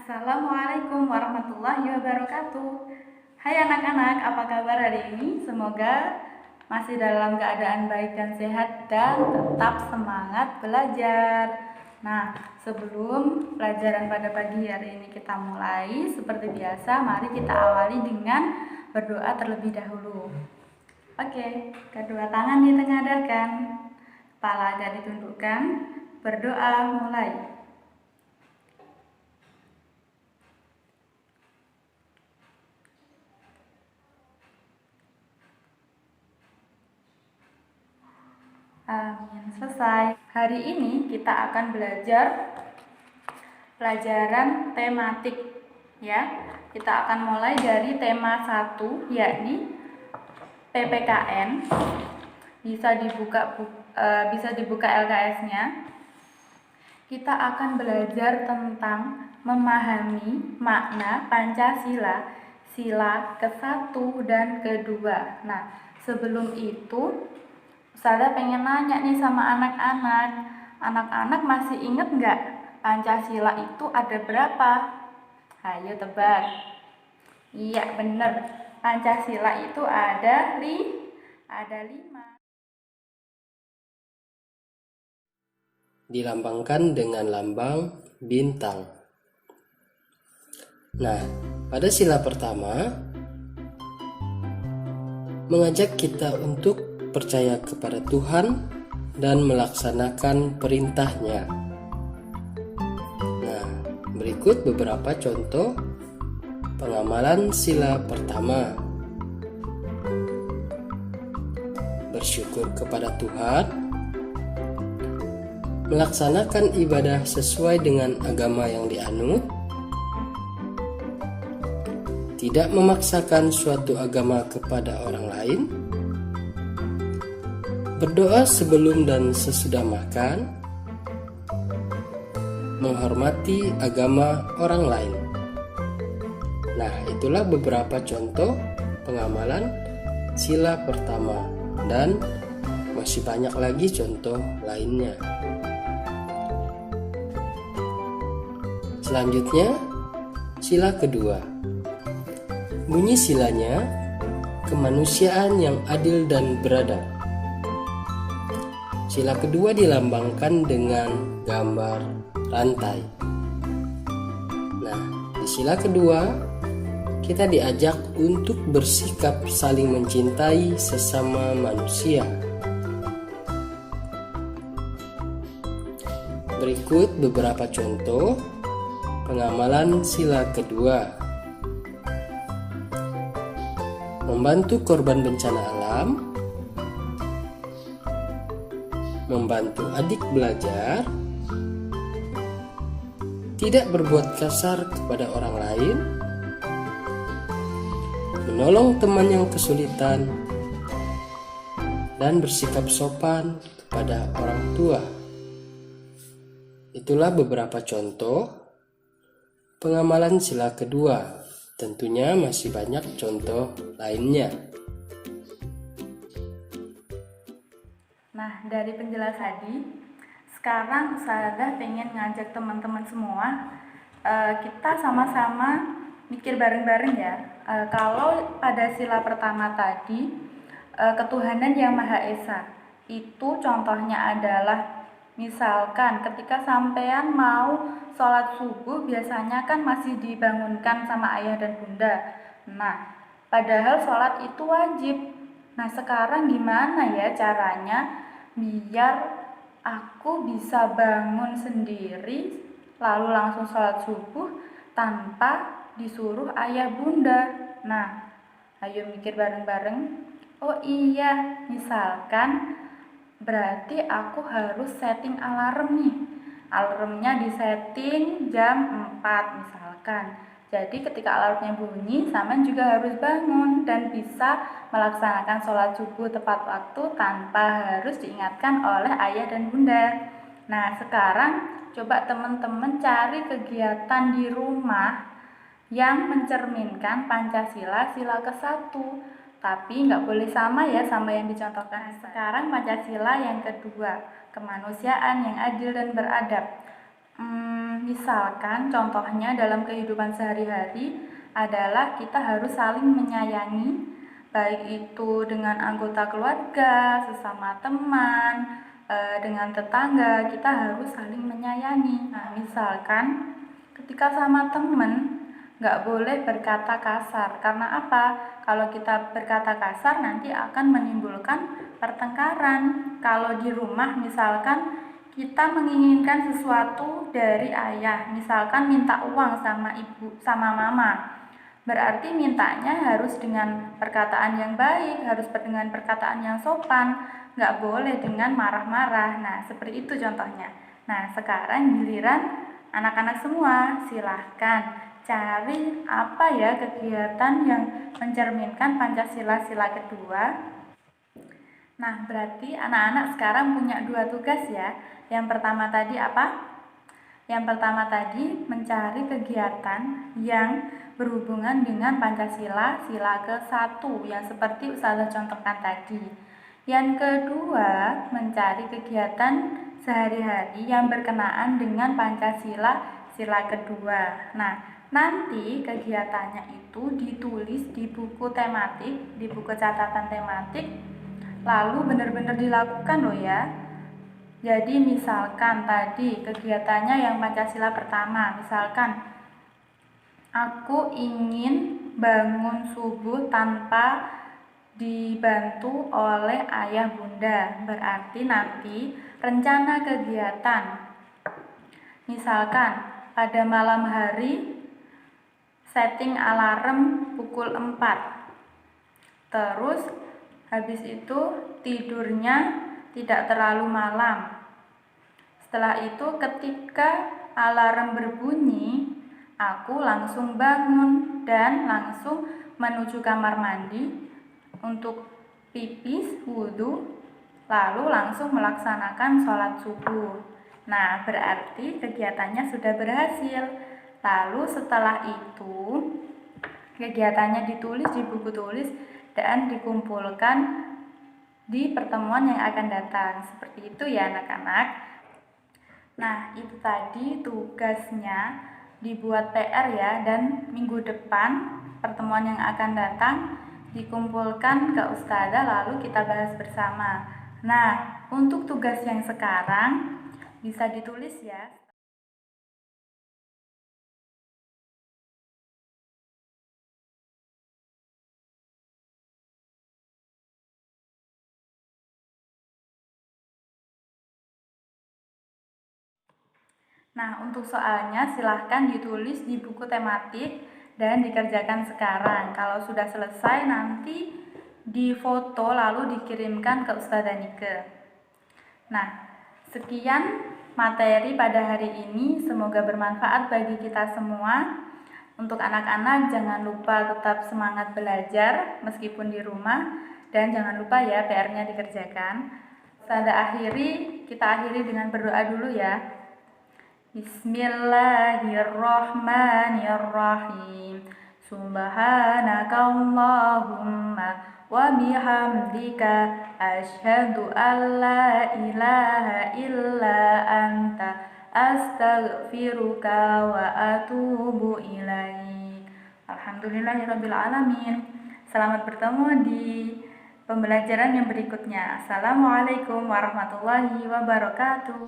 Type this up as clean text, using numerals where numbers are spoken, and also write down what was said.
Assalamualaikum warahmatullahi wabarakatuh. Hai anak-anak, apa kabar hari ini? Semoga masih dalam keadaan baik dan sehat dan tetap semangat belajar. Nah, sebelum pelajaran pada pagi hari ini kita mulai, seperti biasa, mari kita awali dengan berdoa terlebih dahulu. Oke, kedua tangan ditengadahkan, kepala agak ditundukkan, berdoa mulai. Amin. Selesai. Hari ini kita akan belajar pelajaran tematik ya. Kita akan mulai dari tema 1 yakni PPKN. Bisa dibuka LKS-nya. Kita akan belajar tentang memahami makna Pancasila, sila ke-1 dan ke-2. Nah, sebelum itu Ustazah pengen nanya nih sama anak-anak. Anak-anak masih inget nggak Pancasila itu ada berapa? Ayo tebak. Iya bener, Pancasila itu ada 5. Dilambangkan dengan lambang bintang. Nah, pada sila pertama mengajak kita untuk percaya kepada Tuhan dan melaksanakan perintahnya. Nah, berikut beberapa contoh pengamalan sila pertama. Bersyukur kepada Tuhan, melaksanakan ibadah sesuai dengan agama yang dianut, tidak memaksakan suatu agama kepada orang lain, berdoa sebelum dan sesudah makan, menghormati agama orang lain. Nah, itulah beberapa contoh pengamalan sila pertama dan masih banyak lagi contoh lainnya. Selanjutnya, sila kedua. Bunyi silanya, kemanusiaan yang adil dan beradab. Sila kedua dilambangkan dengan gambar rantai. Nah, di sila kedua kita diajak untuk bersikap saling mencintai sesama manusia. Berikut beberapa contoh pengamalan sila kedua. Membantu korban bencana alam, membantu adik belajar, tidak berbuat kasar kepada orang lain, menolong teman yang kesulitan, dan bersikap sopan kepada orang tua. Itulah beberapa contoh pengamalan sila kedua. Tentunya masih banyak contoh lainnya. Nah, dari penjelasan tadi, sekarang Ustazah pengen ngajak teman-teman semua, kita sama-sama mikir bareng-bareng ya. Kalau pada sila pertama tadi, ketuhanan yang Maha Esa, itu contohnya adalah misalkan ketika sampean mau sholat subuh biasanya kan masih dibangunkan sama ayah dan bunda. Nah, padahal sholat itu wajib. Nah, sekarang gimana ya caranya biar aku bisa bangun sendiri lalu langsung sholat subuh tanpa disuruh ayah bunda? Nah, ayo mikir bareng-bareng. Oh iya, misalkan berarti aku harus setting alarm nih. Alarmnya disetting jam 4 misalkan. Jadi ketika alarmnya bunyi, sampean juga harus bangun dan bisa melaksanakan sholat subuh tepat waktu tanpa harus diingatkan oleh ayah dan bunda. Nah, sekarang coba teman-teman cari kegiatan di rumah yang mencerminkan Pancasila sila ke-1. Tapi nggak boleh sama ya sama yang dicontohkan. Sekarang Pancasila yang kedua, kemanusiaan yang adil dan beradab. Misalkan contohnya dalam kehidupan sehari-hari adalah kita harus saling menyayangi, baik itu dengan anggota keluarga, sesama teman, dengan tetangga, kita harus saling menyayangi. Nah, misalkan ketika sama teman, nggak boleh berkata kasar. Karena apa? Kalau kita berkata kasar nanti akan menimbulkan pertengkaran. Kalau di rumah misalkan kita menginginkan sesuatu dari ayah, misalkan minta uang sama ibu, sama mama, berarti mintanya harus dengan perkataan yang baik, harus dengan perkataan yang sopan, nggak boleh dengan marah-marah. Nah, seperti itu contohnya. Nah, sekarang giliran anak-anak semua, silahkan cari apa ya kegiatan yang mencerminkan Pancasila sila kedua. Nah, berarti anak-anak sekarang punya 2 tugas ya. Yang pertama tadi apa? Yang pertama tadi mencari kegiatan yang berhubungan dengan Pancasila sila ke-1 yang seperti Ustazah contohkan tadi. Yang kedua, mencari kegiatan sehari-hari yang berkenaan dengan Pancasila sila kedua. Nah, nanti kegiatannya itu ditulis di buku tematik, di buku catatan tematik, lalu benar-benar dilakukan loh ya. Jadi misalkan tadi kegiatannya yang Pancasila pertama, misalkan aku ingin bangun subuh tanpa dibantu oleh ayah bunda. Berarti nanti rencana kegiatan, misalkan pada malam hari setting alarm pukul 4. Terus habis itu tidurnya tidak terlalu malam. Setelah itu ketika alarm berbunyi, aku langsung bangun dan langsung menuju kamar mandi untuk pipis, wudhu, lalu langsung melaksanakan sholat subuh. Nah, berarti kegiatannya sudah berhasil. Lalu setelah itu kegiatannya ditulis di buku tulis dan dikumpulkan di pertemuan yang akan datang. Seperti itu ya anak-anak. Nah, itu tadi tugasnya, dibuat PR ya, dan minggu depan pertemuan yang akan datang dikumpulkan ke Ustazah lalu kita bahas bersama. Nah, untuk tugas yang sekarang bisa ditulis ya. Nah, untuk soalnya silahkan ditulis di buku tematik dan dikerjakan sekarang. Kalau sudah selesai nanti difoto lalu dikirimkan ke Ustazah Nike. Nah, sekian materi pada hari ini. Semoga bermanfaat bagi kita semua. Untuk anak-anak jangan lupa tetap semangat belajar meskipun di rumah. Dan jangan lupa ya PR-nya dikerjakan. Kita akhiri dengan berdoa dulu ya. Bismillahirrahmanirrahim. Subhanakallahumma wa bihamdika asyhadu an la ilaha illa anta astaghfiruka wa atubu ilaik. Alhamdulillahirabbil alamin. Selamat bertemu di pembelajaran yang berikutnya. Assalamualaikum warahmatullahi wabarakatuh.